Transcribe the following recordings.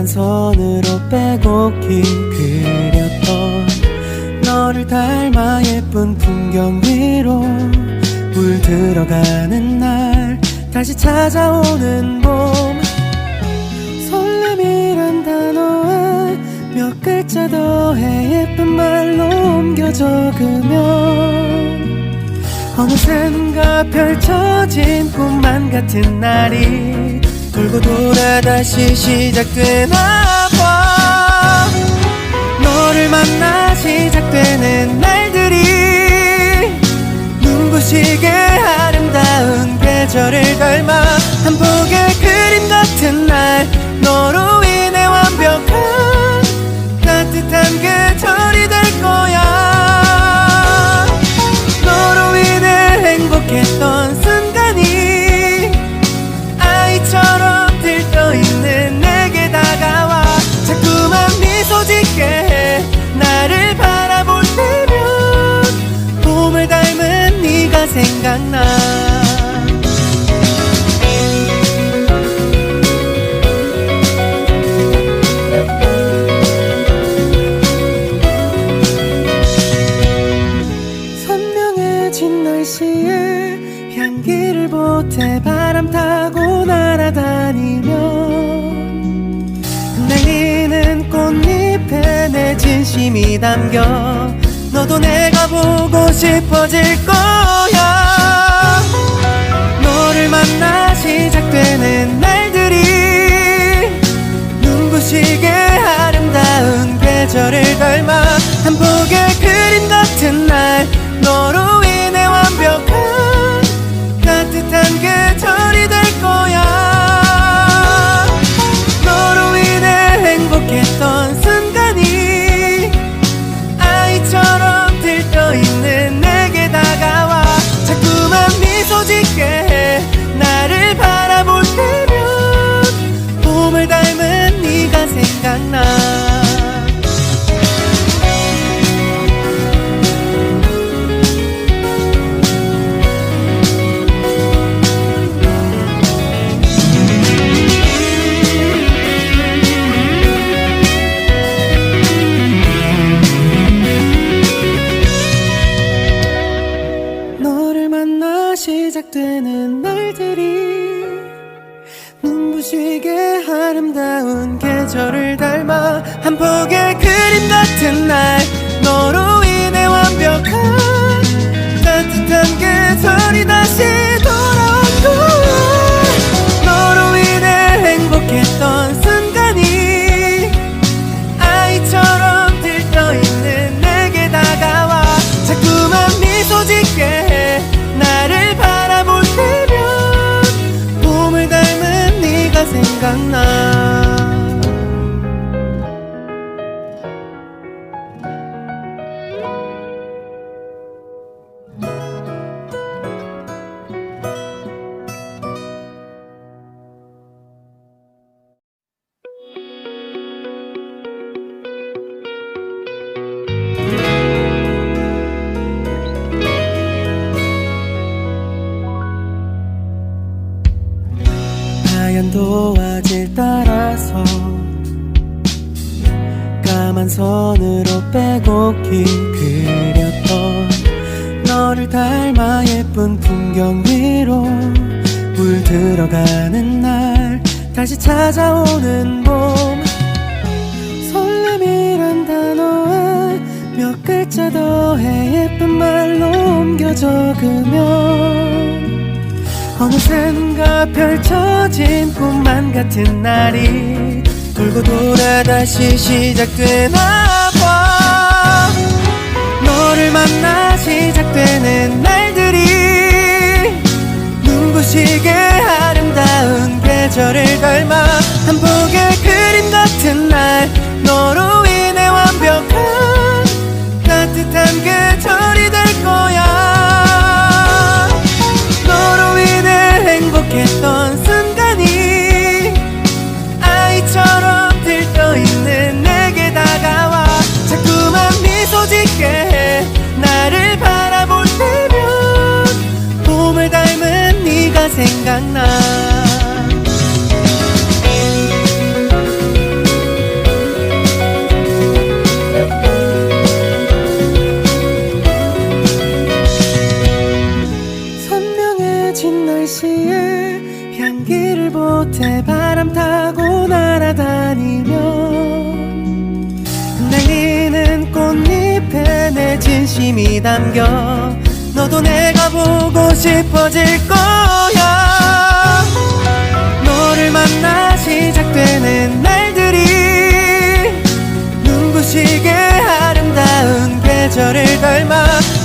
까만 손으로 빼곡히 그렸던 너를 닮아 예쁜 풍경 위로 물들어가는 날 다시 찾아오는 봄. 설렘이란 단어에 몇 글자 더해 예쁜 말로 옮겨 적으면 어느샌가 펼쳐진 꿈만 같은 날이 돌고 돌아 다시 시작되나 봐. 너를 만나 시작되는 날들이 눈부시게 아름다운 계절을 닮아 한 폭의 그림 같은 날 너로 인해 완벽한 따뜻한 계절이 될 거야. 너로 인해 행복했던 순간이 아이처럼 들떠있는 내게 다가와 자꾸만 미소 짓게 해. 나를 바라볼 때면 봄을 닮은 네가 생각나. 선명해진 날씨에 향기를 보태 바람 타고 날아다니면 흩날리는 꽃잎에 내 진심이 담겨 너도 내가 보고 싶어질 거야. 너를 만나 시작되는 날들이 눈부시게 아름다운 계절을 닮아 한 폭의 그림 같은 날 너로 인해 완벽한 따뜻한 계절이 될 거야. 너로 인해 행복했던 순간이 아이처럼 들떠있는 내게 다가와 자꾸만 미소 짓게 해. 나를 바라볼 때면 봄을 닮은 네가 생각나. 시작되는 날들이 눈부시게 아름다운 계절을 닮아 한 폭의 그림 같은 날 너로 인해 완벽한 따뜻한 계절이 다시 돌아온 거야. 너로 인해 행복했던 순간이 아이처럼 들떠있는 내게 다가와 자꾸만 미소 짓게 해. 나를 바라볼 때면 봄을 닮은 네가 생각나. 하얀 도화지를 따라서 까만 손으로 빼곡히 그렸던 너를 닮아 예쁜 풍경 위로 물들어가는 날 다시 찾아오는 봄. 설렘이란 단어에 몇 글자 더해 예쁜 말로 옮겨 적으면 어느샌가 펼쳐진 꿈만 같은 날이 돌고 돌아 다시 시작되나 봐. 너를 만나 시작되는 날들이 눈부시게 아름다운 계절을 닮아 한 폭의 그림 같은 날 너로 인해 완벽한 따뜻한 계절이 될 거야. 너로 인해 행복했던 순간이 아이처럼 들떠있는 내게 다가와 자꾸만 미소 짓게 해. 나를 바라볼 때면 봄을 닮은 네가 생각나. 향기를 보태 바람 타고 날아다니며 날리는 꽃잎에 내 진심이 담겨 너도 내가 보고 싶어질 거야. 너를 만나 시작되는 날들이 눈부시게 아름다운 계절을 닮아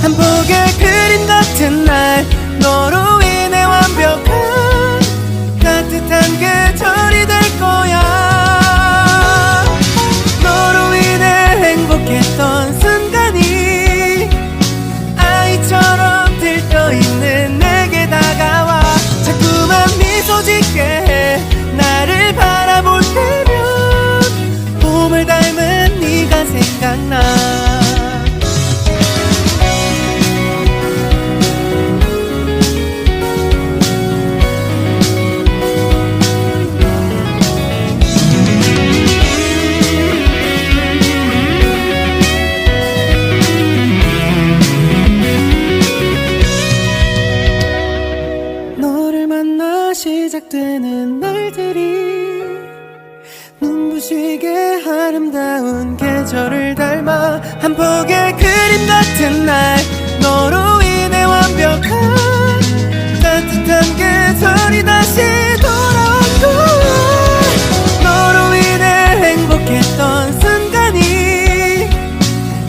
한 폭의 그림 같은 날 너로 인해 완벽한 따뜻한 계절이 될 거야. 너로 인해 행복했던 순간이 아이처럼 들떠있는 내게 다가와 자꾸만 미소 짓게 해 나를 바라볼 때면 봄을 닮은 네가 생각나. 시작되는 날들이 눈부시게 아름다운 계절을 닮아 한 폭의 그림 같은 날 너로 인해 완벽한 따뜻한 계절이 다시 돌아온 거야. 너로 인해 행복했던 순간이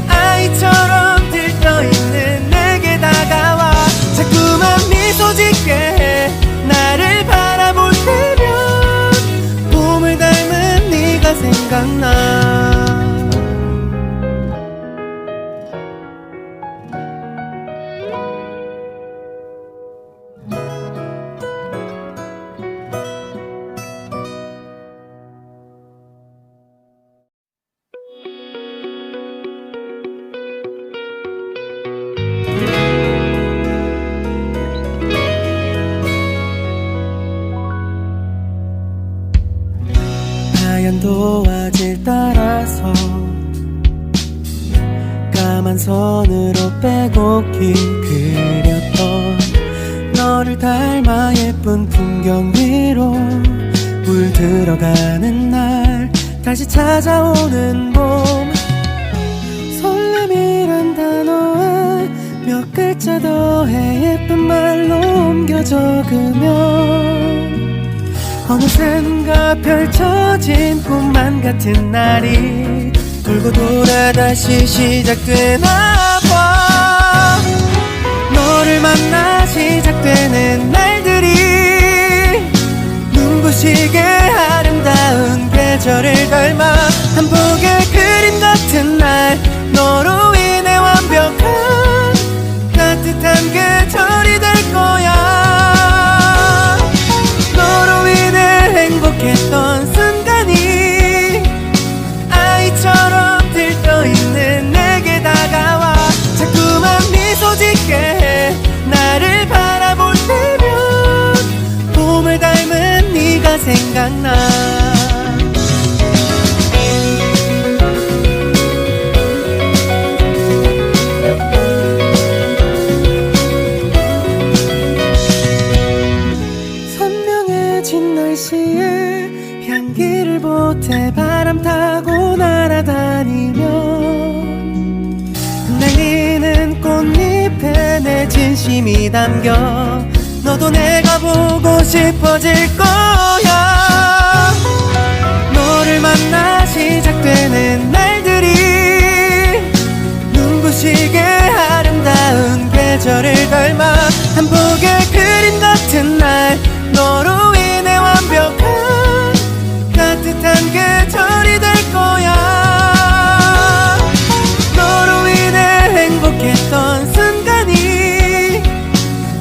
아이처럼 들떠있는 내게 다가와 자꾸만 미소 짓게 해 나를 바라볼 때면 봄을 닮은 네가 생각나. 하얀 도화지를 따라서 까만 선으로 빼곡히 그렸던 너를 닮아 예쁜 풍경 위로 물들어가는 날 다시 찾아오는 봄. 설렘이란 단어에 몇 글자 더해 예쁜 말로 옮겨 적으면 어느샌가 펼쳐진 꿈만 같은 날이 돌고 돌아 다시 시작되나 봐. 너를 만나 시작되는 날들이 눈부시게 아름다운 계절을 닮아 한 폭의 그림 같은 날 너로 인해 완벽한 따뜻한 계절이 될 거야. 너로 인해 행복했던 순간이 아이처럼 들떠있는 내게 다가와 자꾸만 미소 짓게 해 나를 바라볼 때면 봄을 닮은 네가 생각나. 날씨에 향기를 보태 바람 타고 날아다니며 날리는 꽃잎에 내 진심이 담겨 너도 내가 보고 싶어질 거야. 너를 만나 시작되는 날들이 눈부시게 아름다운 계절을 닮아 한 폭의 그림 같은 날 너로 인해 완벽한 따뜻한 계절이 될 거야. 너로 인해 행복했던 순간이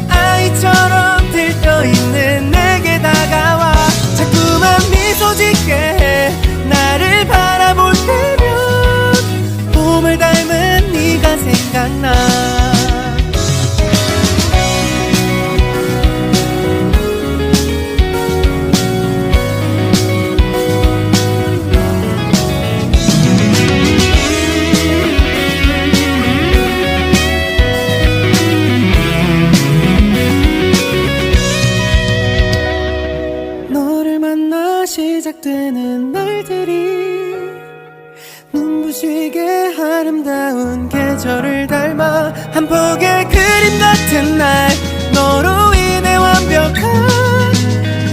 아이처럼 들떠있는 내게 다가와 자꾸만 미소 짓게 해 나를 바라볼 때면 봄을 닮은 네가 생각나. 시작되는 날들이 눈부시게 아름다운 계절을 닮아 한 폭의 그림 같은 날 너로 인해 완벽한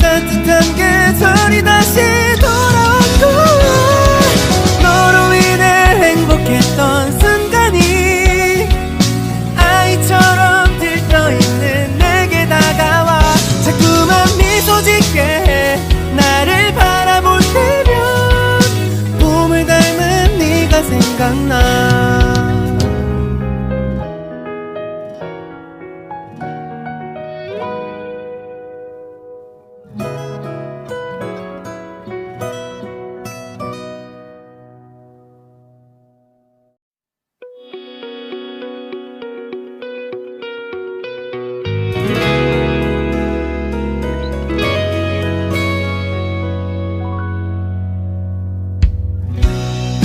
따뜻한 계절이 다시 돌아온 거야. 너로 인해 행복했던 순간이 아이처럼 들떠있는 내게 다가와 자꾸만 미소 짓게 해 나를 바라볼 때면 봄을 닮은 네가 생각나.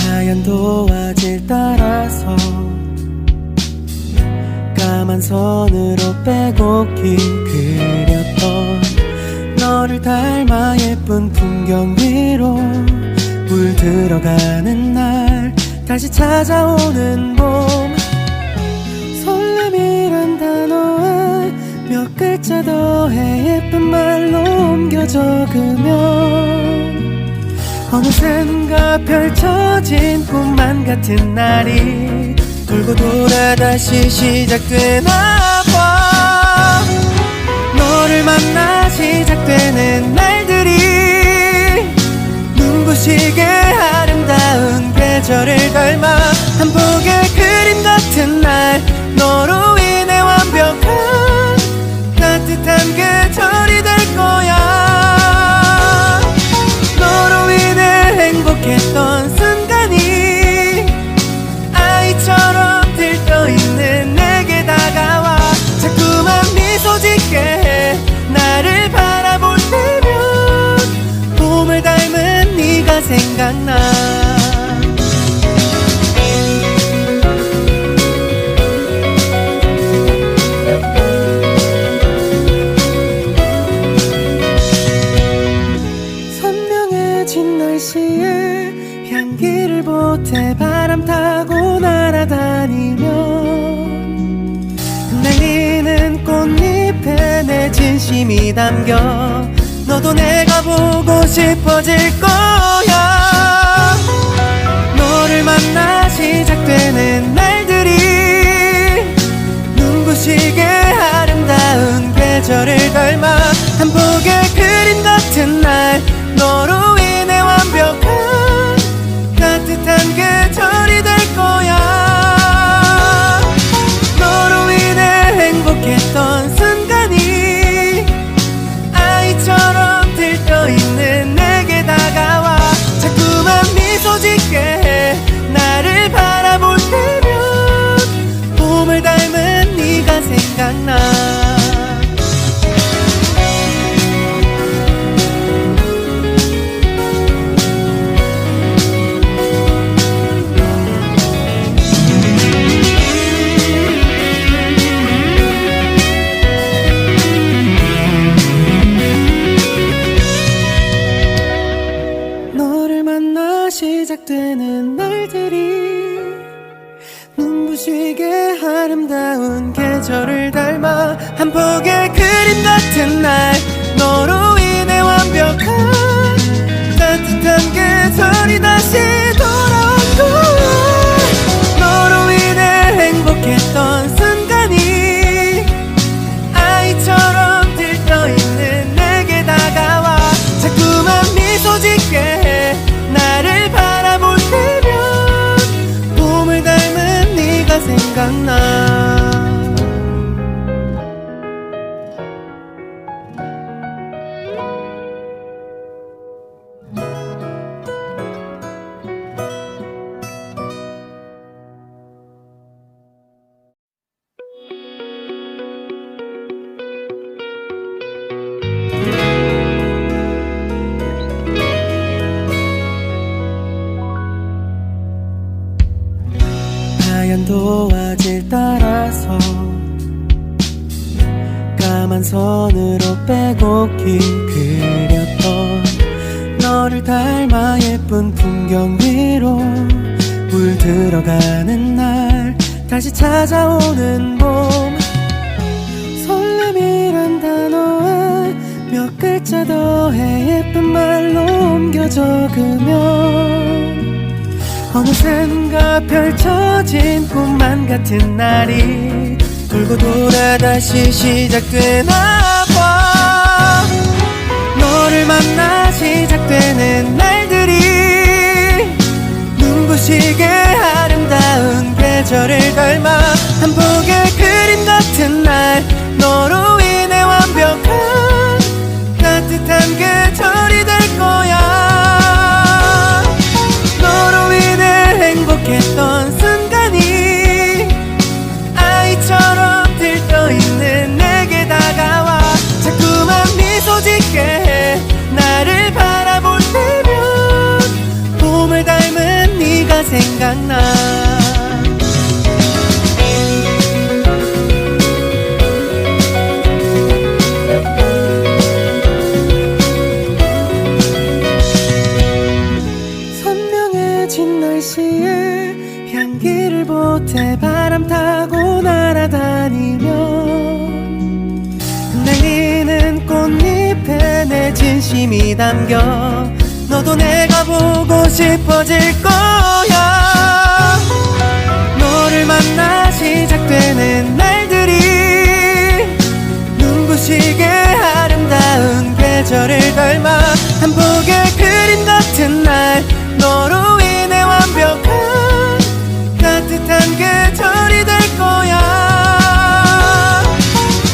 하얀 도화지를 따라서 까만 선으로 빼곡히 그렸던 너를 닮아 예쁜 풍경 위로 물들어가는 날 다시 찾아오는 봄. 설렘이란 단어에 몇 글자 더해 예쁜 말로 옮겨 적으면 어느새 눈가 펼쳐진 꿈만 같은 날이 돌고 돌아 다시 시작되나 봐. 너를 만나 시작되는 날들이 눈부시게 아름다운 계절을 닮아 한 폭의 그림 같은 날 너로 인해 완벽한 따뜻한 계절이 될 거야. 행복했던 순간이 아이처럼 들떠있는 내게 다가와 자꾸만 미소 짓게 해 나를 바라볼 때면 봄을 닮은 네가 생각나. 선명해진 날씨에 향기를 보태 바람 타고 날아다니면 흩날리는 꽃잎에 내 진심이 담겨 너도 내가 보고 싶어질 거야. 너를 만나 시작되는 날들이 눈부시게 아름다운 계절을 닮아 한 폭의 그림 같은 날 너로 인해 완벽한 따뜻한 계절이 될 거야. 너로 인해 행복했던 순간이 아이처럼 들떠있는 내게 다가와 자꾸만 미소 짓게 해 나를 바라볼 때면 봄을 닮은 네가 생각나. 시작되는 날들이 눈부시게 아름다운 계절을 닮아 한 폭의 그림 같은 날 너로 인해 완벽한 따뜻한 계절이 다시 돌아온 거야. 너로 인해 행복했던 순간이 아이처럼 들떠있는 내게 다가와 자꾸만 미소 짓게 해 나를 바라볼 때면 봄을 닮은 네가 생각나. 하얀 도화지를 따라서 까만 선으로 빼곡히 그렸던 너를 너를 닮아 예쁜 풍경 위로 물들어가는 날 다시 찾아오는 봄 설렘이란 단어에 몇 글자 더해 예쁜 말로 옮겨 적으면 어느샌가 펼쳐진 꿈만 같은 날이 돌고 돌아 다시 시작되나 봐 너를 만나 시작되는 날들이 눈부시게 아름다운 계절을 닮아 한 폭의 그림 같은 날 너로 인해 완벽한 따뜻한 계절이 될 거야 너로 인해 행복했던 순간이 아이처럼 들떠있는 내게 다가와 자꾸만 미소 짓게 해 나를 바라볼 때면 봄을 닮은 네가 생각나 선명해진 날씨에 향기를 보태 바람 타고 날아다니면 흩날리는 꽃잎에 내 진심이 담겨 너도 내가 보고 싶어질 거야 너를 만나 시작되는 날들이 눈부시게 아름다운 계절을 닮아 한 폭의 그림 같은 날 너로 인해 완벽한 따뜻한 계절이 될 거야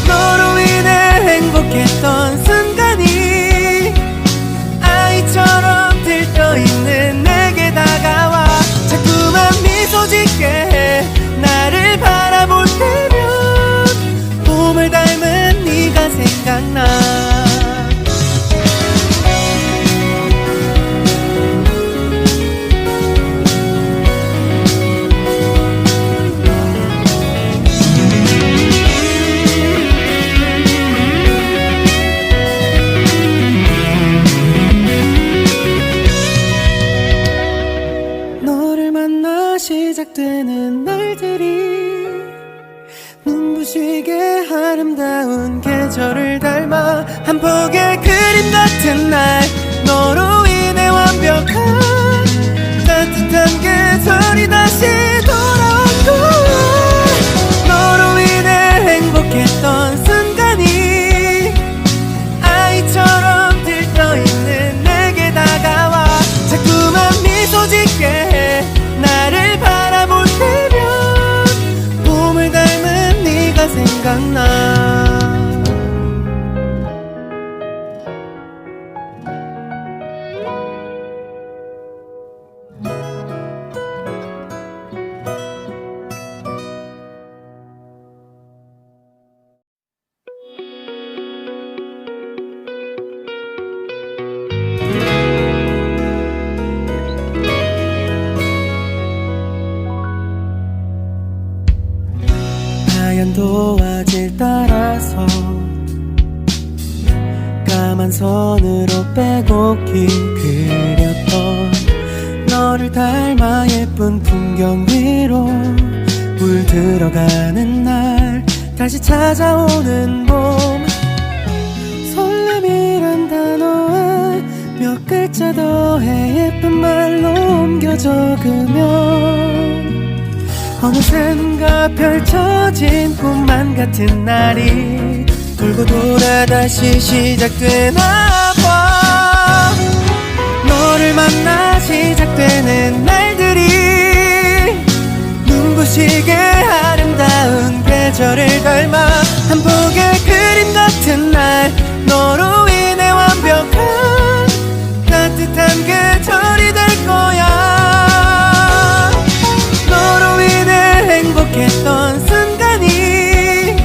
너로 인해 행복했던 순간이 아이처럼 들떠있는 내게 다가와 자꾸만 미소 짓게 해 나를 바라볼 때면 봄을 닮은 네가 생각나 시작되는 날들이 눈부시게 아름다운 계절을 닮아 한 폭의 그림 같은 날 너로 인해 완벽한 따뜻한 계절이 다시 돌아온 거야 너로 인해 행복했던 순간이 아이처럼 들떠있는 내게 다가와 자꾸만 미소 짓게 해 나를 바라볼 때면 봄을 닮은 네가 생각나 하얀 도화지를 따라서 까만 선으로 빼곡히 그렸던 너를 닮아 예쁜 풍경 위로 물들어가는 날 다시 찾아오는 봄 설렘이란 단어에 몇 글자 더해 예쁜 말로 옮겨 적으면 어느샌가 펼쳐진 꿈만 같은 날이 돌고 돌아 다시 시작되나 봐 너를 만나 시작되는 날들이 눈부시게 아름다운 계절을 닮아 한 폭의 그림 같은 날 너로 인해 완벽한 따뜻한 계절이 될 거야 너로 인해 행복했던 순간이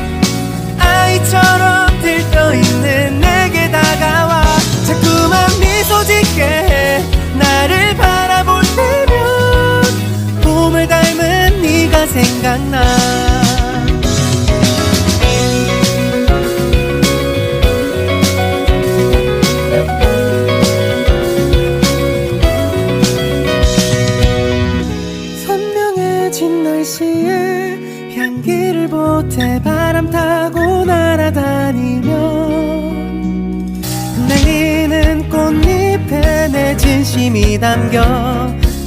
아이처럼 들떠있는 내게 다가와 자꾸만 미소 짓게 해 나를 바라볼 때면 봄을 닮은 네가 생각나 내 진심이 담겨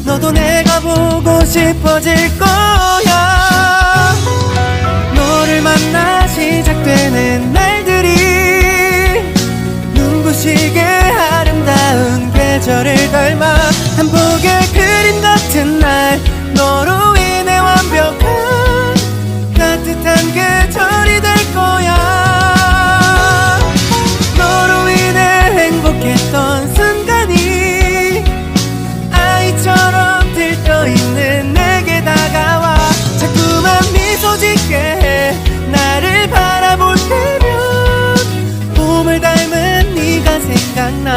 너도 내가 보고 싶어질 거야. 너를 만나 시작되는 날들이 눈부시게 아름다운 계절을 닮아 한 폭의 그림 같은 날 너로 인해 완벽한 따뜻한 계절이 될 거야. 너로 인해 행복했던 순간이 아이처럼 들떠있는 내게 다가와 자꾸만 미소 짓게 해 나를 바라볼 때면 봄을 닮은 네가 생각나.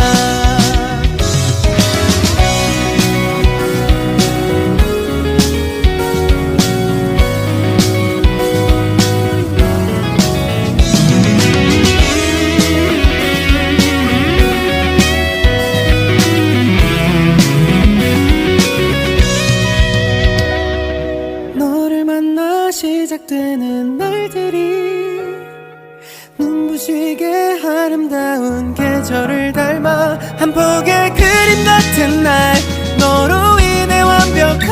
시작되는 날들이 눈부시게 아름다운 계절을 닮아 한 폭의 그림 같은 날 너로 인해 완벽한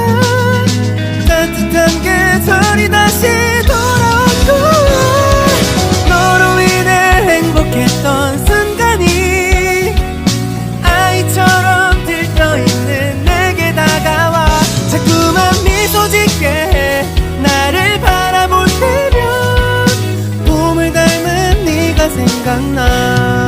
따뜻한 계절이 다시 돌아온 거야. 너로 인해 행복했던 순간이 아이처럼 들떠있는 내게 다가와 자꾸만 미소 짓게 해 나를 바라볼 때면 봄을 닮은 네가 생각나.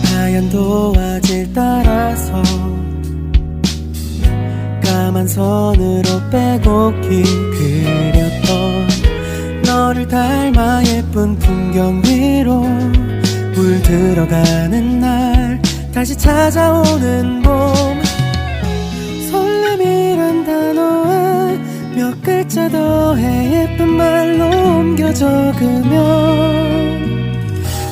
하얀 도화지를 따라서 까만 선으로 빼곡히 그렸던 너를 닮아 예쁜 풍경 위로 물들어가는 날 다시 찾아오는 봄. 설렘이란 단어에 몇 글자 더해 예쁜 말로 옮겨 적으면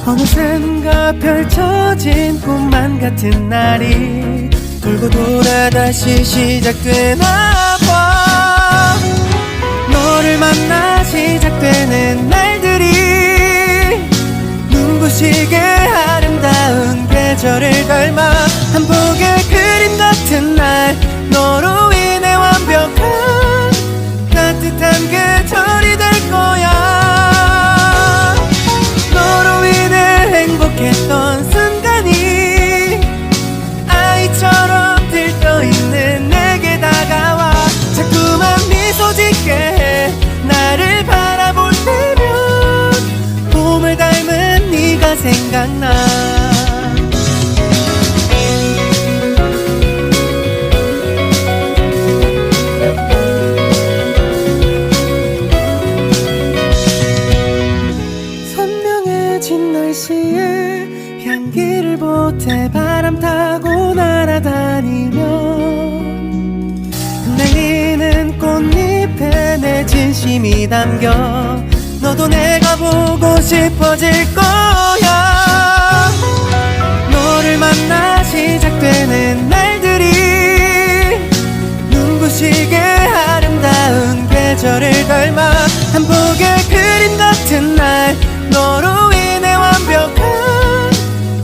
어느샌가 펼쳐진 꿈만 같은 날이 돌고 돌아 다시 시작되나 봐. 너를 만나 시작되는 날들이 눈부시게 아름다운 계절을 닮아 한 폭의 그림 같은 날 너로 인해 완벽한 따뜻한 계절이 될 거야. 너로 인해 행복했던 순간이 아이처럼 들떠있는 내게 다가와 자꾸만 미소 짓게 해 나를 바라볼 때면 봄을 닮은 네가 생각나. 날씨에 향기를 보태 바람 타고 날아다니며 흔들리는 꽃잎에 내 진심이 담겨 너도 내가 보고 싶어질 거야. 너를 만나 시작되는 날들이 눈부시게 아름다운 계절을 닮아 한 폭의 그림 같은 날 너로 인해 완벽한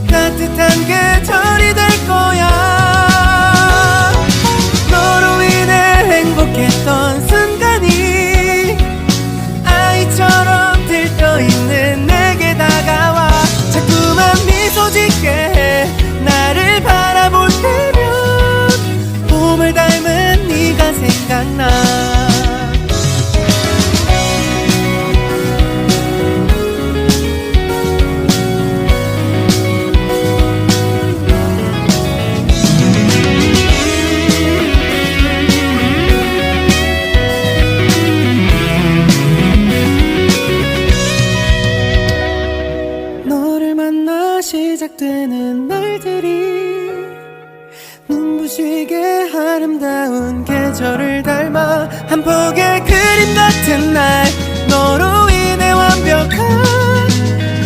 따뜻한 계절이 될 거야. 너로 인해 행복했던 순간이 아이처럼 들떠있는 내게 다가와 자꾸만 미소 짓게 해 나를 바라볼 때면 봄을 닮은 네가 생각나. 시작되는 날들이 눈부시게 아름다운 계절을 다 한 폭의 그림 같은 날 너로 인해 완벽한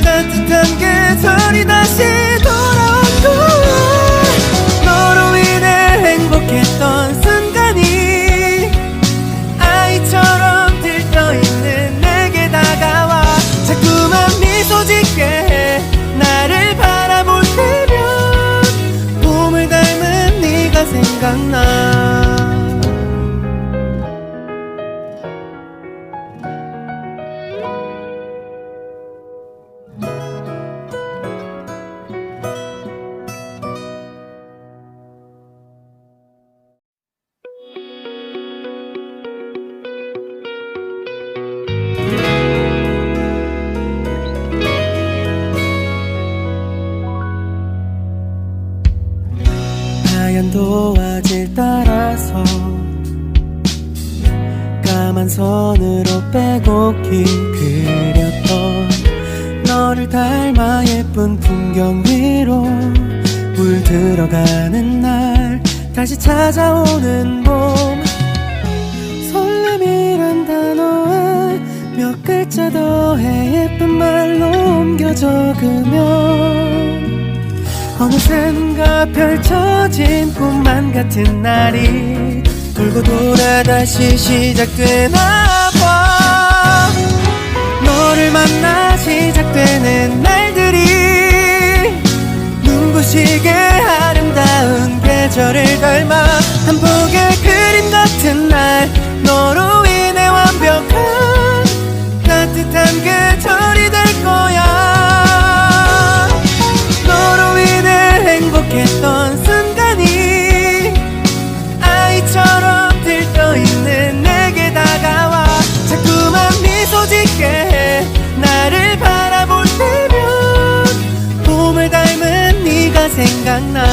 따뜻한 계절이 다시 돌아온 거야. 너로 인해 행복했던 순간이 아이처럼 들떠있는 내게 다가와 자꾸만 미소 짓게 해 나를 바라볼 때면 봄을 닮은 네가 생각나. 하얀 도화지를 따라서 까만 선으로 빼곡히 그렸던 너를 닮아 예쁜 풍경 위로 물들어가는 날 다시 찾아오는 봄. 설렘이란 단어에 몇 글자 더해 예쁜 말로 옮겨 적으면 어느샌가 펼쳐진 꿈만 같은 날이 돌고 돌아 다시 시작되나 봐. 너를 만나 시작되는 날들이 눈부시게 아름다운 계절을 닮아 한 폭의 그림 같은 날 너로 인해 완벽한 따뜻한 계절이 될 거야. 너로 인해 행복했던 순간이 아이처럼 들떠있는 내게 다가와 자꾸만 미소 짓게 해 나를 바라볼 때면 봄을 닮은 네가 생각나.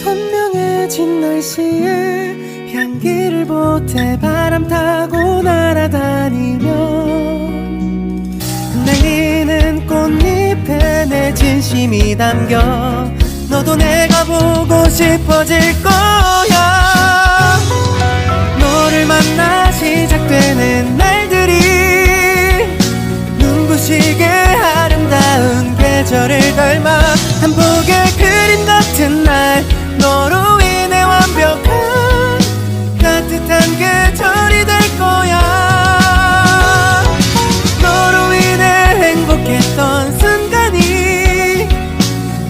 선명해진 날씨에 향기를 보태 바람 타고 날아다니면 흩날리는 꽃잎에 내 진심이 담겨 너도 내가 보고 싶어질 거야. 너를 만나 시작되는 날들이 눈부시게 아름다운 계절을 닮아 한 폭의 그림 같은 날 너로 인해 완벽한 따뜻한 계절이 될 거야. 너로 인해 행복했던 순간이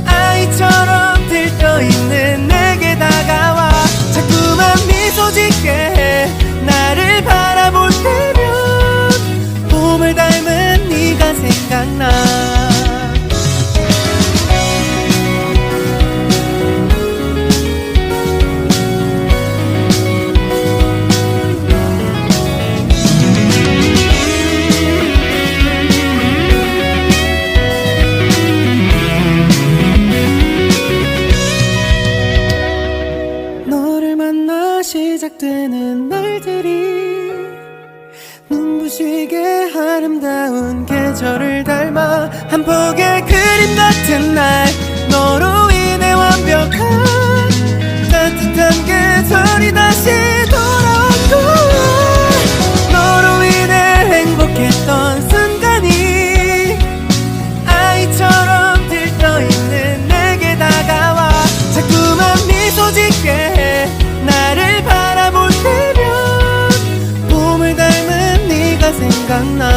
아이처럼 들떠있는 내게 다가와 자꾸만 미소 짓게 해 나를 바라볼 때면 봄을 닮은 네가 생각나. 시작되는 날들이 눈부시게 아름다운 계절을 닮아 한 폭의 그림 같은 날 너로 인해 완벽한 따뜻한 계절이 다시 돌아온 거야. 너로 인해 행복했던 순간이 아이처럼 들떠있는 내게 다가와 자꾸만 미소 짓게 해 나를 바라볼 때면 봄을 닮은 네가 생각나.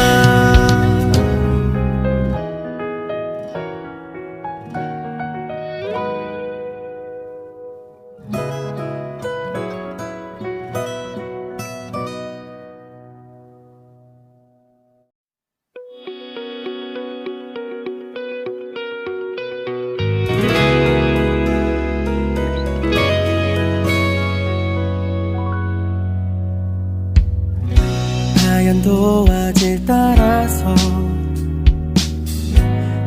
하얀 도화지를 따라서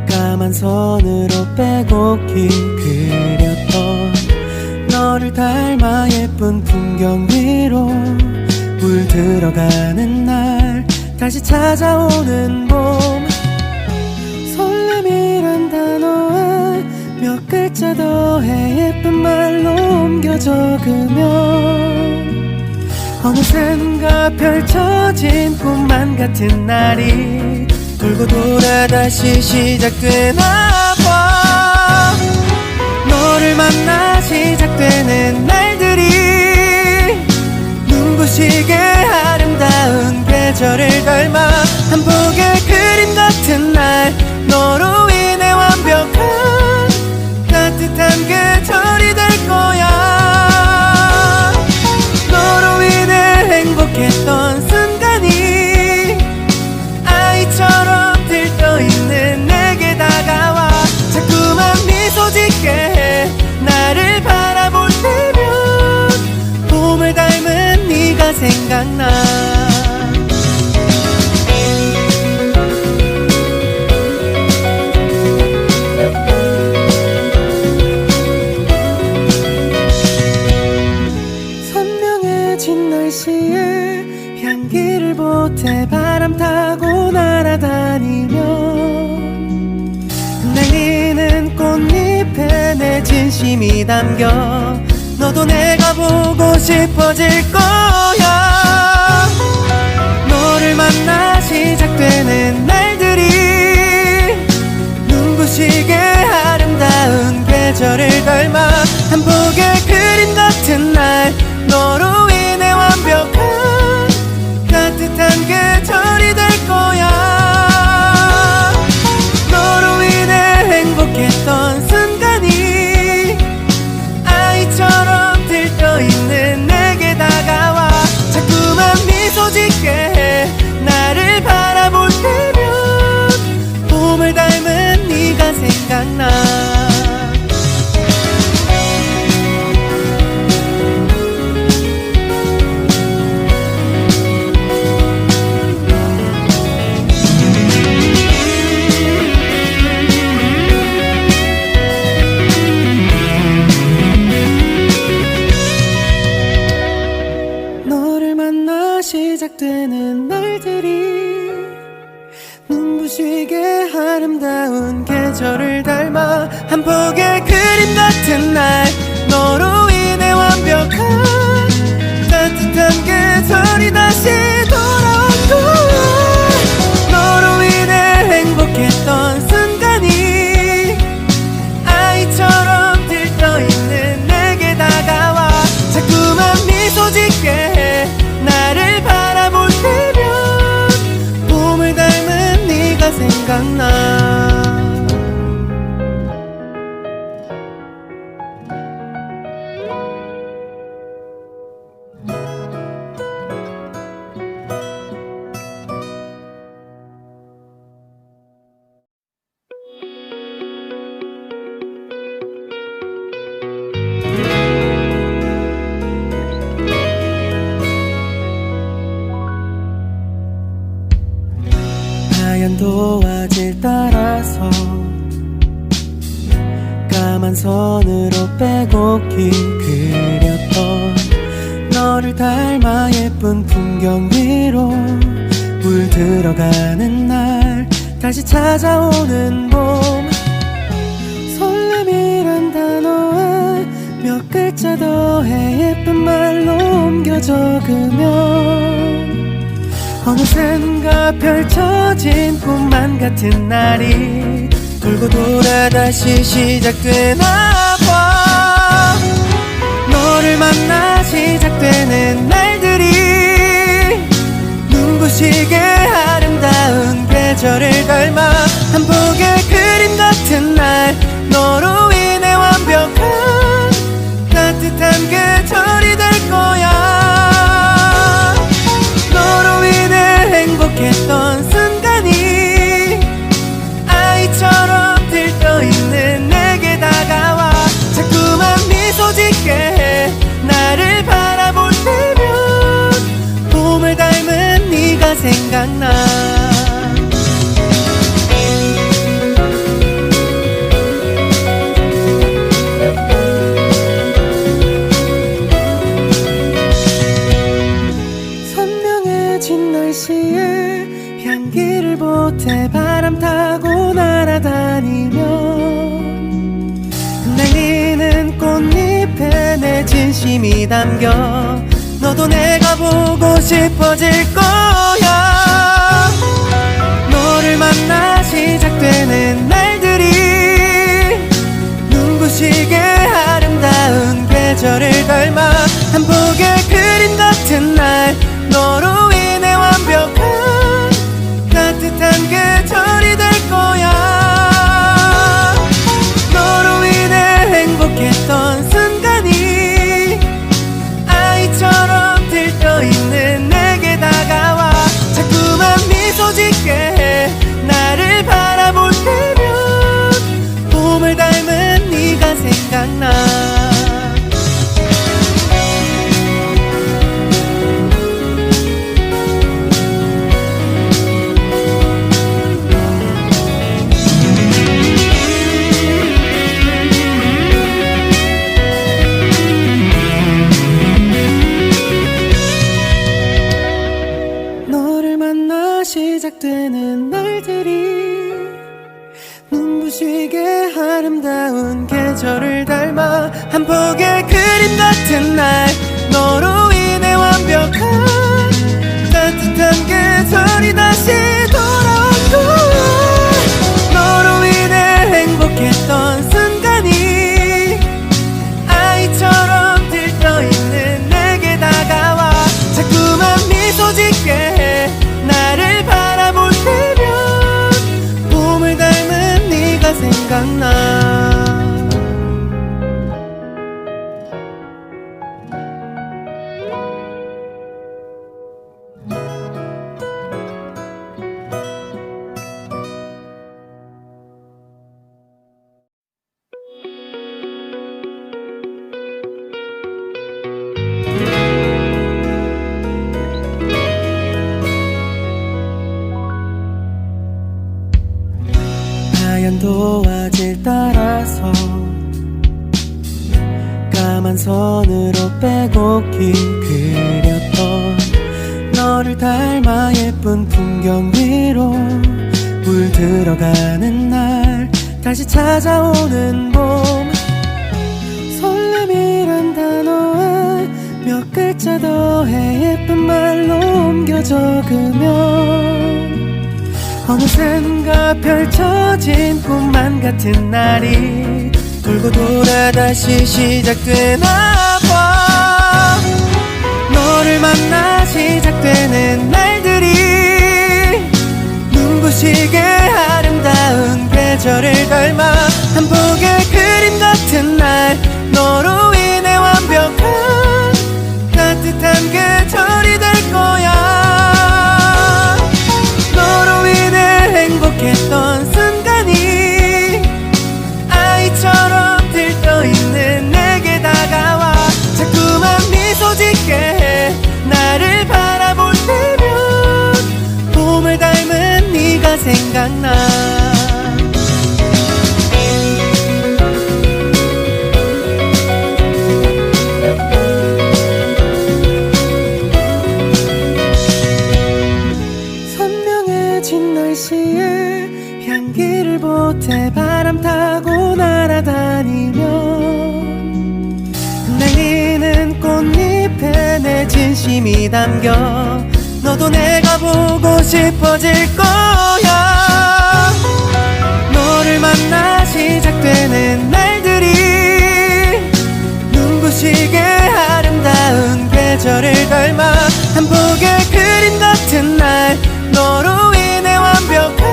까만 선으로 빼곡히 그렸던 너를 닮아 예쁜 풍경 위로 물들어가는 날 다시 찾아오는 봄. 설렘이란 단어에 몇 글자 더해 예쁜 말로 옮겨 적으면 어느새 누가 펼쳐진 꿈만 같은 날이 돌고 돌아 다시 시작되나 봐. 너를 만나 시작되는 날들이 눈부시게 아름다운 계절을 닮아 한 폭의 그림 같은 날 너로 인해 완벽한 따뜻한 계절이 될 거야. 너로 인해 행복했던 순간이 아이처럼 들떠있는 내게 다가와 자꾸만 미소 짓게 해. 나를 바라볼 때면 봄을 닮은 네가 생각나. 선명해진 날씨에 향기를 보태 바람 타고 날아다니면 흩날리는 꽃잎에 내 진심이 담겨 너도 내가 보고 싶어질 거야. 너를 만나 시작되는 날들이 눈부시게 아름다운 계절을 닮아 한 폭의 그림 같은 날 너로 인해 완벽한 따뜻한 계절이 될 거야. 너로 인해 행복했던 순간이 아이처럼 들떠있는 내게 다가와 자꾸만 미소 짓게 해. 나를 바라볼 때면 봄을 닮은 네가 생각나. 시작되는 날들이 눈부시게 아름다운 계절을 닮아 한 폭의 그림 같은 날 너로 인해 완벽한 따뜻한 계절이 다시 돌아온 거야. 너로 인해 행복했던 순간이 아이처럼 들떠있는 내게 다가와 자꾸만 미소 짓게 해. 나를 바라볼 때면 봄을 닮은 네가 생각나. 하얀 도화지를 따라서 까만 선으로 빼곡히 그렸던 너를 닮아 예쁜 풍경 위로 물들어가는 날 다시 찾아오는 봄. 설렘이란 단어에 몇 글자 더해 예쁜 말로 옮겨 적으면 어느새 누가 펼쳐진 꿈만 같은 날이 돌고 돌아 다시 시작되나 봐. 너를 만나 시작되는 날들이 눈부시게 아름다운 계절을 닮아 한 폭의 그림 같은 날 너로 인해 완벽한 따뜻한 계절이 될 거야. 너로 인해 행복했던 순간이 아이처럼 들떠있는 내게 다가와 자꾸만 미소 짓게 해. 나를 바라볼 때면 봄을 닮은 네가 생각나. 선명해진 날씨에 향기를 보태 바람 타고 날아다니면 날리는 꽃잎에 내 진심이 담겨 너도 내가 보고 싶어질 거야. 너를 만나 시작되는 날들이 눈부시게 아름다운 계절을 닮아 한 폭의 그림 같은 날 너로 인해 완벽한 따뜻한 계절이 될 거야. 너로 인해 행복했던 순간이 아이처럼 들떠있는 내게 다가와 자꾸만 미소 짓게 해 나를 바라볼 때면 봄을 닮은 네가 생각나. 시작되는 날들이 눈부시게 아름다운 계절을 닮아 한 폭의 그림 같은 날 너로 인해 완벽한 따뜻한 계절이 다시 돌아온 거야. 너로 인해 행복했던 순간이 아이처럼 들떠있는 내게 다가와 자꾸만 미소 짓게 해 나를 바라볼 때면 봄을 닮은 네가 생각나. 하얀 도화지를 따라서 까만 선으로 빼곡히 그렸던 너를 닮아 예쁜 풍경 위로 물들어가는 날 다시 찾아오는 봄. 설렘이란 단어에 몇 글자 더해 예쁜 말로 옮겨 적으면 어느샌가 펼쳐진 꿈만 같은 날이 돌고 돌아 다시 시작되나 봐. 너를 만나 시작되는 날들이 눈부시게 아름다운 계절을 닮아 한 폭의 그림 같은 날 너로 인해 완벽한 따뜻한 계절이 될 거야. 너로 인해 행복했던 순간이 아이처럼 들떠있는 내게 다가와 자꾸만 미소 짓게 해 나를 바라볼 때면 봄을 닮은 네가 생각나. 날씨에 향기를 보태 바람 타고 날아다니면 날리는 꽃잎에 내 진심이 담겨 너도 내가 보고 싶어질 거야. 너를 만나 시작되는 날들이 눈부시게 아름다운 계절을 닮아 한 폭의 그림 같은 날 너로 인해 완벽한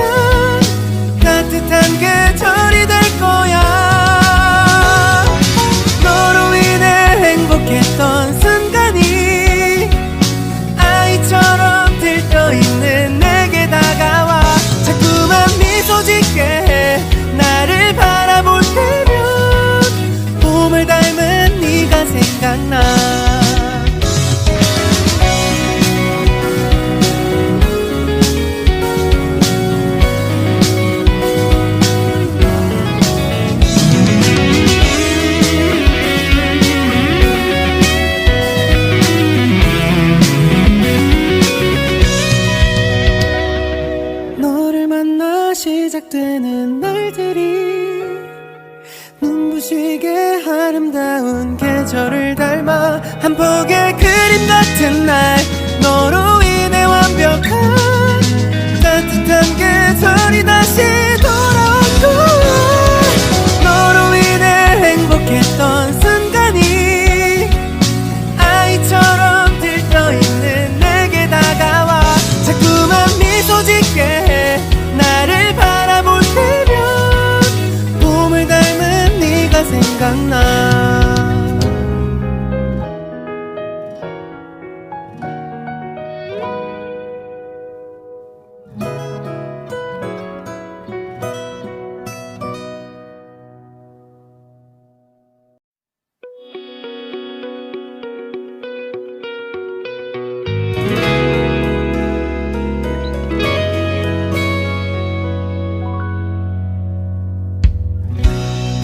따뜻한 계절이 될 거야. 너로 인해 행복했던 순간이 아이처럼 들떠있는 시작되는 날들이 눈부시게 아름다운 계절을 닮아 한 폭의 그림 같은 날 너로 인해 완벽한 따뜻한 계절이 다시 돌아온 거야. 너로 인해 행복했던 순간이 아이처럼 들떠있는 내게 다가와 자꾸만 미소 짓게 해 나를 바라볼 때면 봄을 닮은 네가 생각나.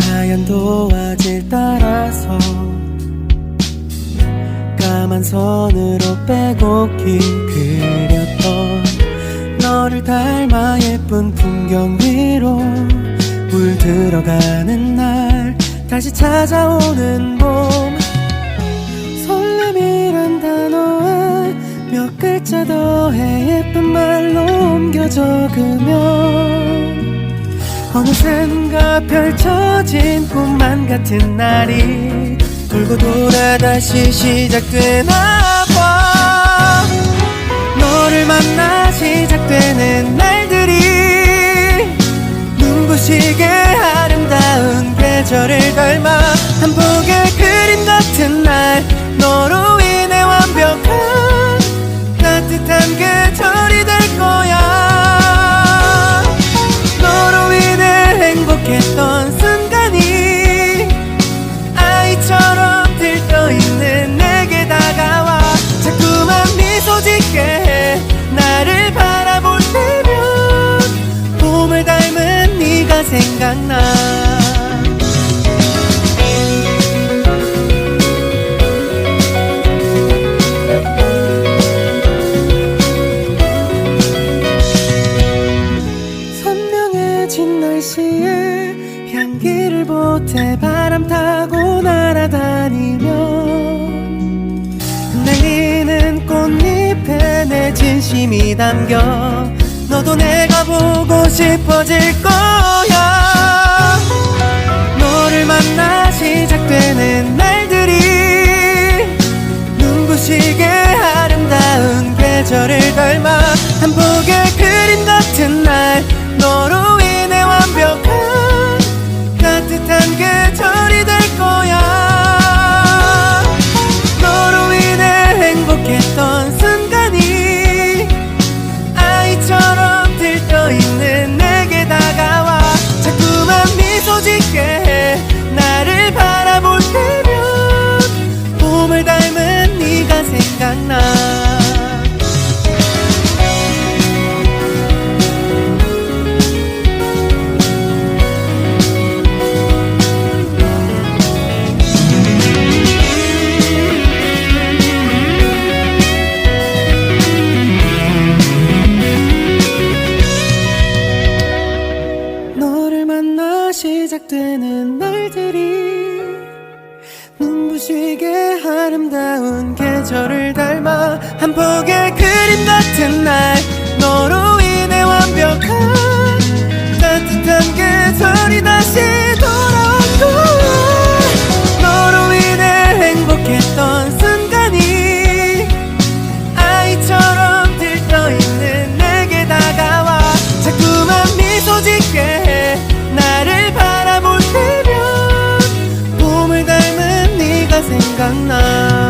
하얀 도화지를 따라서 까만 선으로 빼곡히 그렸던 너를 닮아 예쁜 풍경 위로 물들어가는 날 다시 찾아오는 봄. 설렘이란 단어에 몇 글자 더해 예쁜 말로 옮겨 적으면 어느샌가 펼쳐진 꿈만 같은 날이 돌고 돌아 다시 시작되나 봐. 너를 만나 시작되는 날들이 눈부시게 아름다운 계절을 닮아 한 폭의 그림 같은 날 너로 인해 완벽한 따뜻한 계절이 될 거야. 행복했던 순간이 아이처럼 들떠있는 내게 다가와 자꾸만 미소 짓게 해 나를 바라볼 때면 봄을 닮은 네가 생각나. 날씨에 향기를 보태 바람 타고 날아다니며 흩날리는 꽃잎에 내 진심이 담겨 너도 내가 보고 싶어질 거야. 너를 만나 시작되는 날들이 눈부시게 아름다운 계절을 닮아 한 폭의 그림 같은 날 너로 인해 완벽한 따뜻한 계절이 될 거야. 너로 인해 행복했던 순간이 아이처럼 들떠있는 내게 다가와 자꾸만 미소 짓게 해 나를 바라볼 때면 봄을 닮은 네가 생각나. 시작되는 날들이 눈부시게 아름다운 계절을 닮아 한 폭의 그림 같은 날 너로 인해 완벽한 따뜻한 계절이 다시 돌아온 거야. 너로 인해 행복했던 순간이 아이처럼 들떠있는 내게 다가와 자꾸만 미소 짓게 해 나를 바라볼 때면 봄을 닮은 네가 생각나.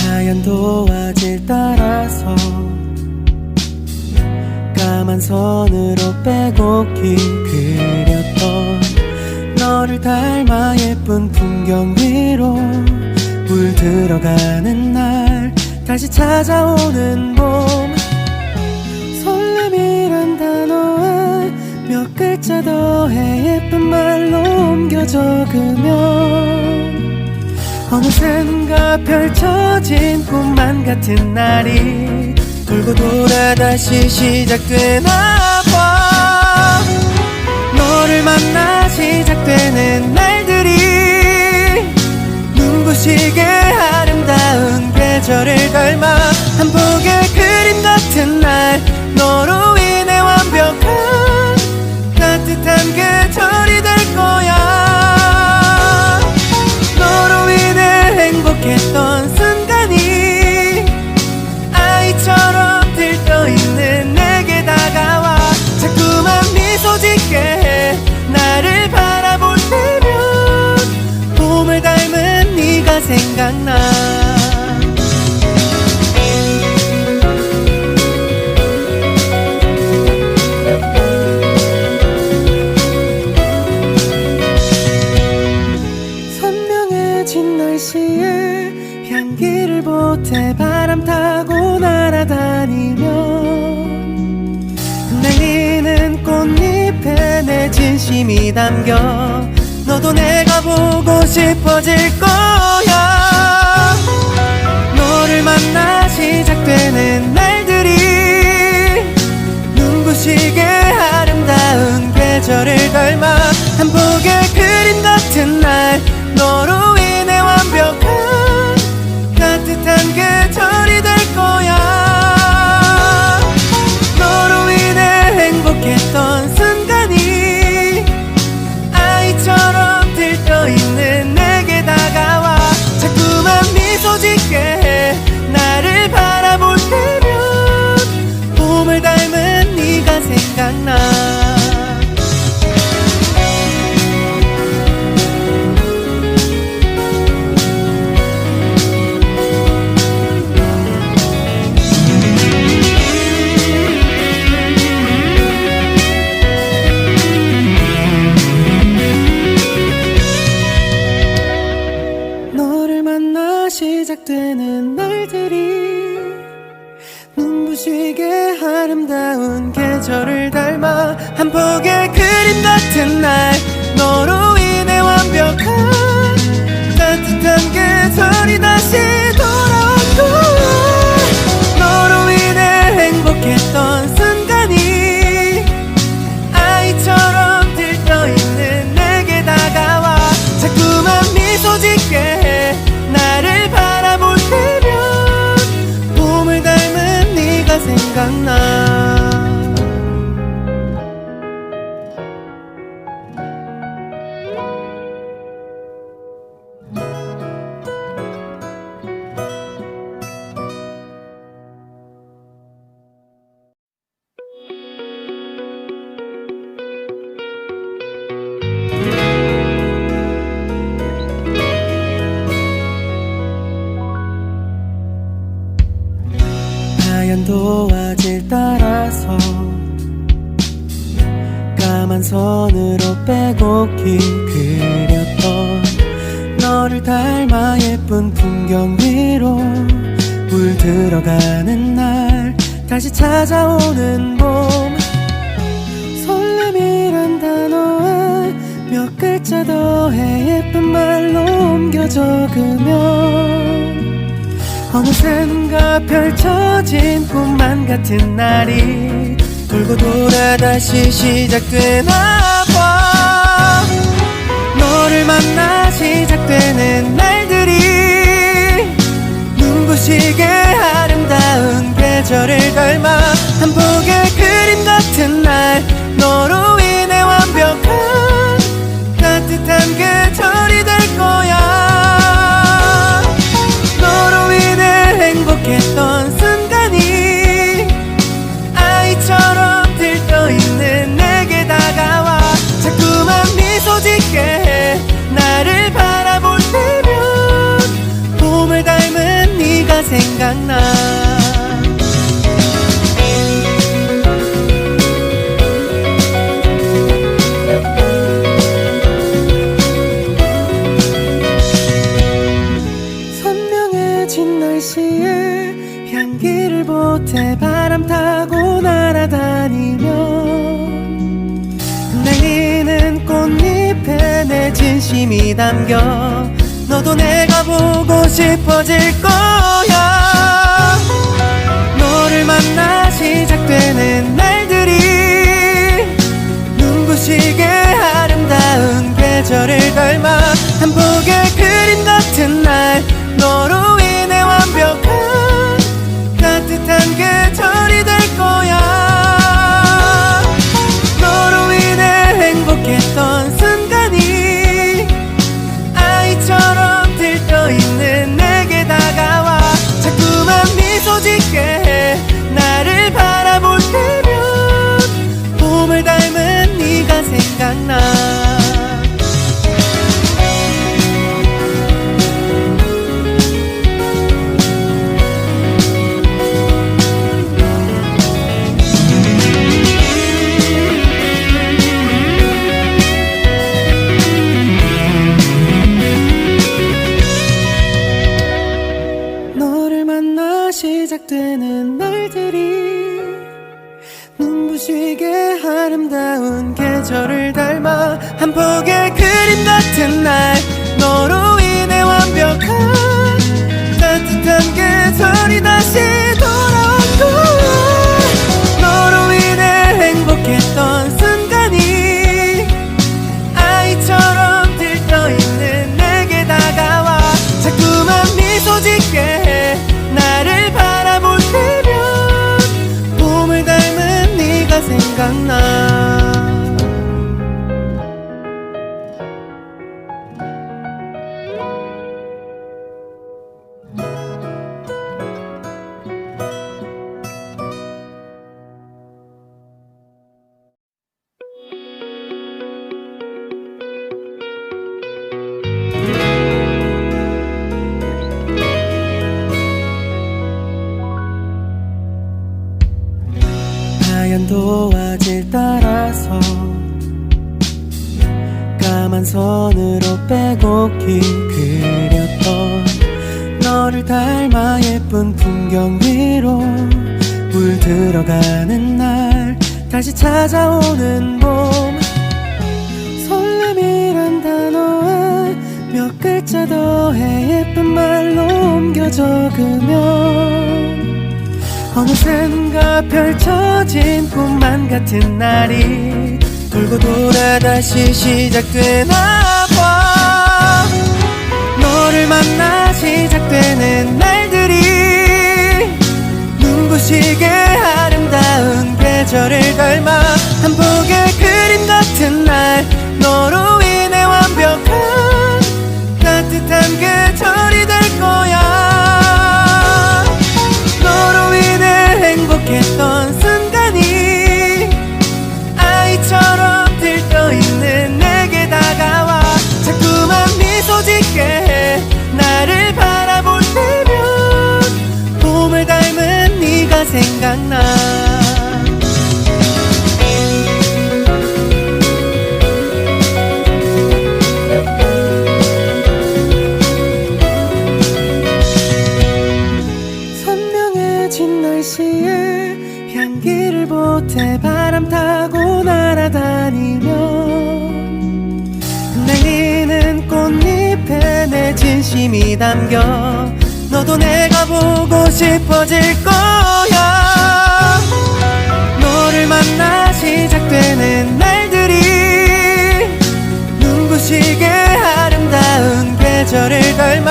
하얀 도화지를 따라서 까만 선으로 빼곡히 그렸던 너를 닮아 예쁜 풍경 위로 물들어가는 날 다시 찾아오는 봄 설렘이란 단어에 몇 글자 더해 예쁜 말로 옮겨 적으면 어느새 눈가 펼쳐진 꿈만 같은 날이 돌고 돌아 다시 시작되나 봐 너를 만나 시작되는 날들이 눈부시게 아름다운 계절을 닮아 한 폭의 그림 같은 날 너로 인해 완벽한 따뜻한 계절이 될 거야 너로 인해 행복했던 순간이 아이처럼 들떠있는 내게 다가와 자꾸만 미소 짓게 해 나를 바라볼 때면 봄을 닮은 네가 생각나 선명해진 날씨에 향기를 보태 바람 타고 날아다니면 흩날리는 꽃잎에 내 진심이 담겨 너도 내가 보고 싶어질 거야 너를 만나 시작되는 날들이 눈부시게 아름다운 계절을 닮아 한 폭의 그림 같은 날 너로 인해 완벽한 따뜻한 계절이 될 거야 너로 인해 행복했던 순간이 아이처럼 들떠있는 내게 다가와 자꾸만 미소 짓게 해 나를 바라볼 때면 봄을 닮은 네가 생각나 시작되는 날들이 눈부시게 아름다운 계절을 닮아 한 폭의 그림 같은 날 너로 인해 완벽한 따뜻한 계절이 다시 돌아온 거야 너로 인해 행복했던 순간이 아이처럼 들떠있는 내게 다가와 자꾸만 미소 짓게 해 나를 바라볼 때면 봄을 닮은 네가 생각나 하얀 도화지를 따라서 까만 선으로 빼곡히 그렸던 너를 닮아 예쁜 풍경 위로 물들어가는 날 다시 찾아오는 봄 설렘이란 단어에 몇 글자 더해 예쁜 말로 옮겨 적으면 어느새 눈가 펼쳐진 꿈만 같은 날이 돌고 돌아 다시 시작되나 봐 너를 만나 시작되는 날들이 눈부시게 아름다운 계절을 닮아 한 폭의 그림 같은 날 너로 인해 완벽한 따뜻한 계절이 될 거야 너로 인해 행복했던 순간이 아이처럼 들떠있는 내게 다가와 자꾸만 미소 짓게 해 나를 바라볼 때면 봄을 닮은 네가 생각나 꽃잎에 내 진심이 담겨 너도 내가 보고 싶어질 거야. 너를 만나 시작되는 날들이 눈부시게 아름다운 계절을 닮아 한 폭의 그림 같은 날 너로 인해 완벽한 따뜻한 계절이 될 거야. 너로 인해 행복했던 순간이 아이처럼 들떠있는 내게 다가와 자꾸만 미소 짓게 해 나를 바라볼 때면 봄을 닮은 네가 생각나. 시작되는 날들이 눈부시게 아름다운 계절을 닮아 한 폭의 그림 같은 날 너로 인해 완벽한 따뜻한 계절이 다시 돌아온 거야. 너로 인해 행복했던 순간이 아이처럼 들떠있는 내게 다가와 자꾸만 미소 짓게 해 나를 바라볼 때면 봄을 닮은 네가 생각나. 하얀 도화지를 따라서 까만 선으로 빼곡히 그렸던 너를 닮아 예쁜 풍경 위로 물들어가는 날 다시 찾아오는 봄. 설렘이란 단어에 몇 글자 더해 예쁜 말로 옮겨 적으면 어느샌가 펼쳐진 꿈만 같은 날이 돌고 돌아 다시 시작되나 봐. 너를 만나 시작되는 날들이 눈부시게 아름다운 계절을 닮아 한 폭의 그림 같은 날 너로 인해 완벽한 따뜻한 계절이 될 거야. 너로 인해 행복했던 순간이 아이처럼 들떠있는 내게 다가와 자꾸만 미소 짓게 해 나를 바라볼 때면 봄을 닮은 네가 생각나. 날씨에 향기를 보태 바람 타고 날아다니며 흩날리는 꽃잎에 내 진심이 담겨 너도 내가 보고 싶어질 거야. 너를 만나 시작되는 날들이 눈부시게 아름다운 계절을 닮아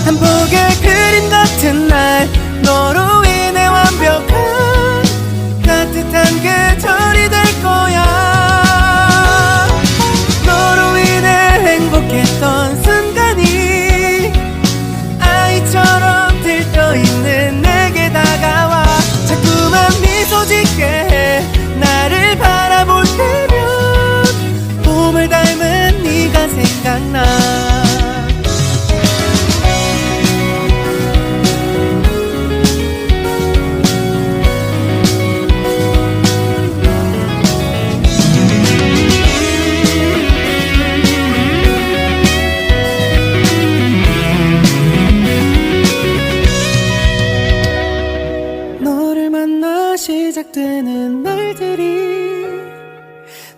한 폭의 그림 같은 날 너로 인해 완벽한 따뜻한 계절이 될 거야. 너로 인해 행복했던 순간이 아이처럼 들떠있는 내게 다가와 자꾸만 미소 짓게 해 나를 바라볼 때면 봄을 닮은 네가 생각나. 시작되는 날들이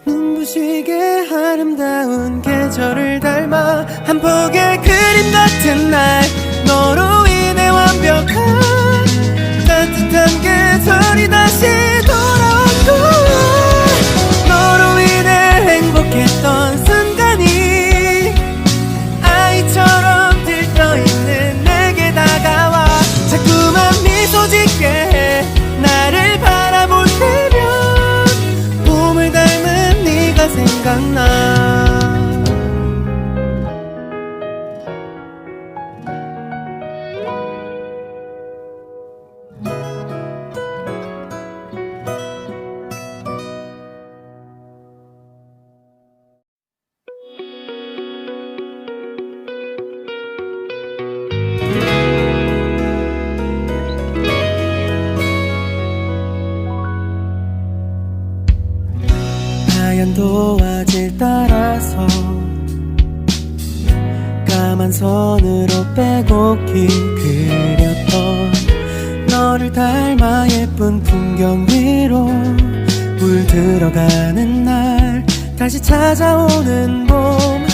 눈부시게 아름다운 계절을 닮아 한 폭의 그림 같은 날 너로 인해 완벽한 따뜻한 계절이 다시 돌아온 거야. 너로 인해 행복했던 순간이 아이처럼 들떠있는 내게 다가와 자꾸만 미소 짓게 해 나를 바라볼 때면 봄을 닮은 네가 생각나. 하얀 도화질 따라서 까만 선으로 빼곡히 그렸던 너를 닮아 예쁜 풍경 위로 물들어가는 날 다시 찾아오는 봄.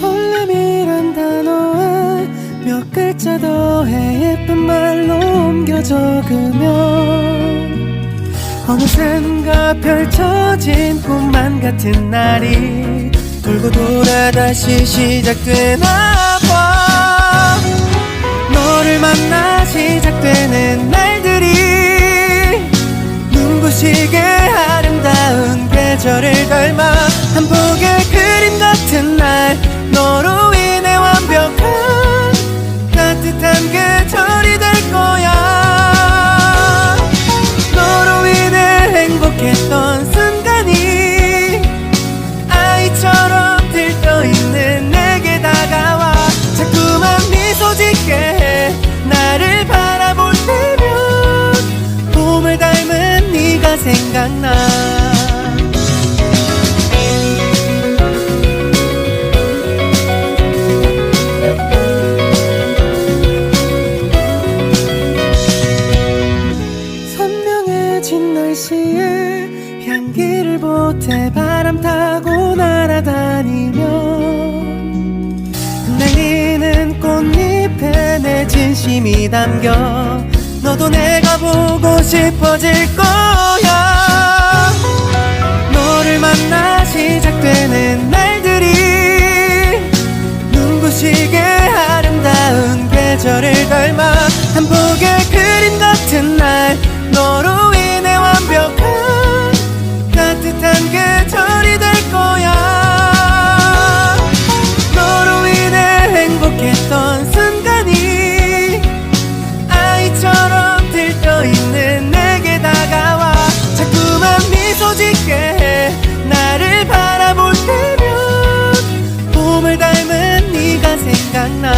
설렘이란 단어에 몇 글자 더해 예쁜 말로 옮겨 적으면 어느샌가 펼쳐진 꿈만 같은 날이 돌고 돌아 다시 시작되나 봐. 너를 만나 시작되는 날들이 눈부시게 아름다운 계절을 닮아 한 폭의 그림 같은 날 너로 인해 완벽한 따뜻한 계절이 될 거야. 너로 인해 행복했던 순간이 아이처럼 들떠있는 내게 다가와 자꾸만 미소 짓게 해 나를 바라볼 때면 봄을 닮은 네가 생각나. 날씨에 향기를 보태 바람 타고 날아다니면 날리는 꽃잎에 내 진심이 담겨 너도 내가 보고 싶어질 거야. 너를 만나 시작되는 날들이 눈부시게 아름다운 계절을 닮아 한 폭의 그림 같은 날 너로 인해 완벽한 따뜻한 계절이 될 거야. 너로 인해 행복했던 순간이 아이처럼 들떠있는 내게 다가와 자꾸만 미소 짓게 해 나를 바라볼 때면 봄을 닮은 네가 생각나.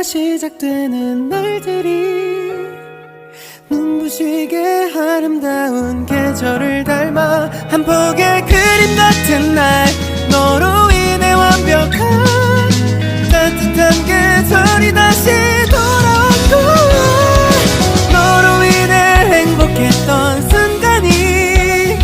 시작되는 날들이 눈부시게 아름다운 계절을 닮아 한 폭의 그림 같은 날 너로 인해 완벽한 따뜻한 계절이 다시 돌아온 거야. 너로 인해 행복했던 순간이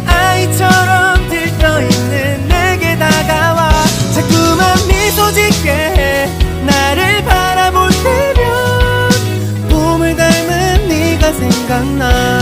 아이처럼 들떠있는 내게 다가와 자꾸만 미소 짓게 해 나를 바라볼 때면 봄을 닮은 네가 생각나.